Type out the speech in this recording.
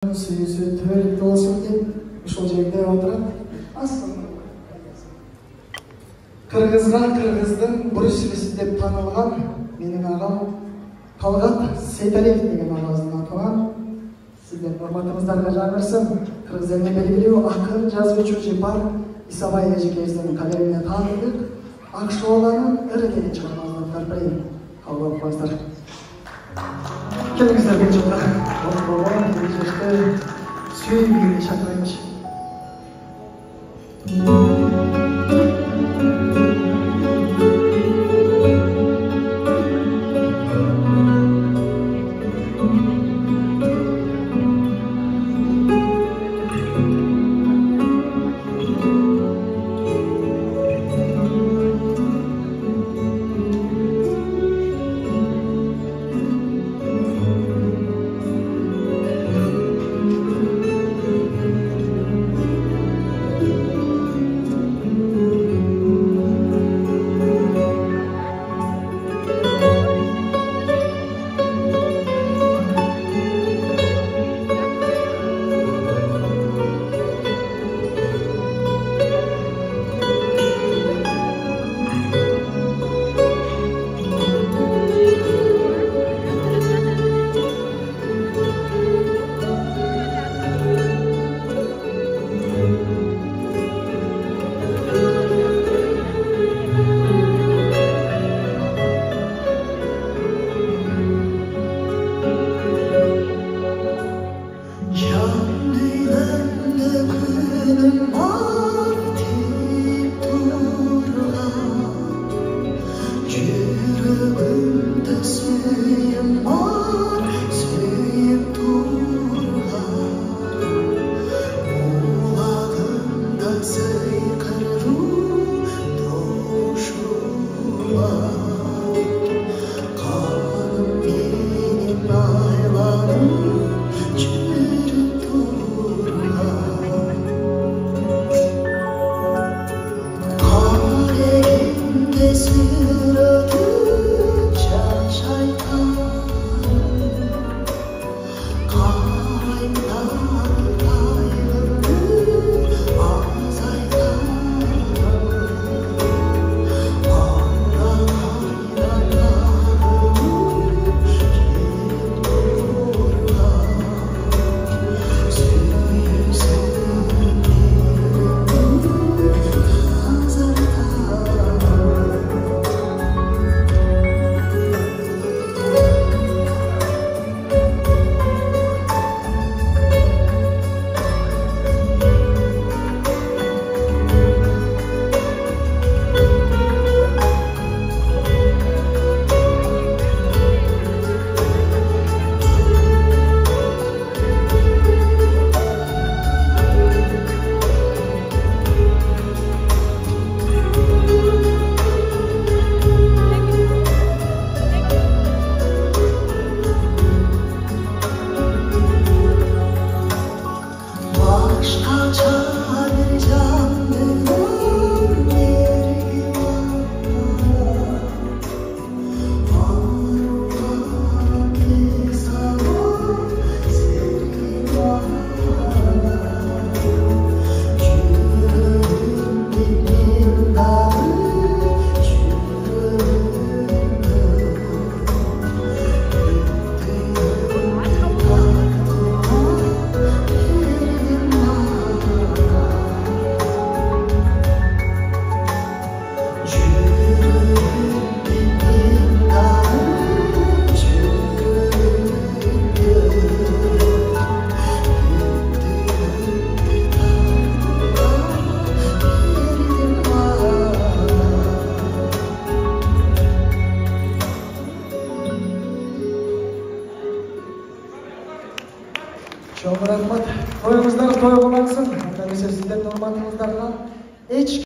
Suyusu tövelikte olsun deyip uşul жерде отырып Кыргызга Кыргыздын Брюссельси деп танылган менин агам Талгат Сейталиев деген агабыздын атынан сиздердин урматыңыздарга жагырсын. Кыргыз элине белгилүү акын, жазуучу Жипар Исабай эжекебиздин калемине таандык Акшоланын ырекени чыгармаларын тарпайын. Кабыл алыңыздар. Келиңиздер бул жолда болбогон келечекте сүйүнгүлү шақырайынчы. Çok rahmat. Toyumuzlar toy olansın. Sіздердің урматыңыздарга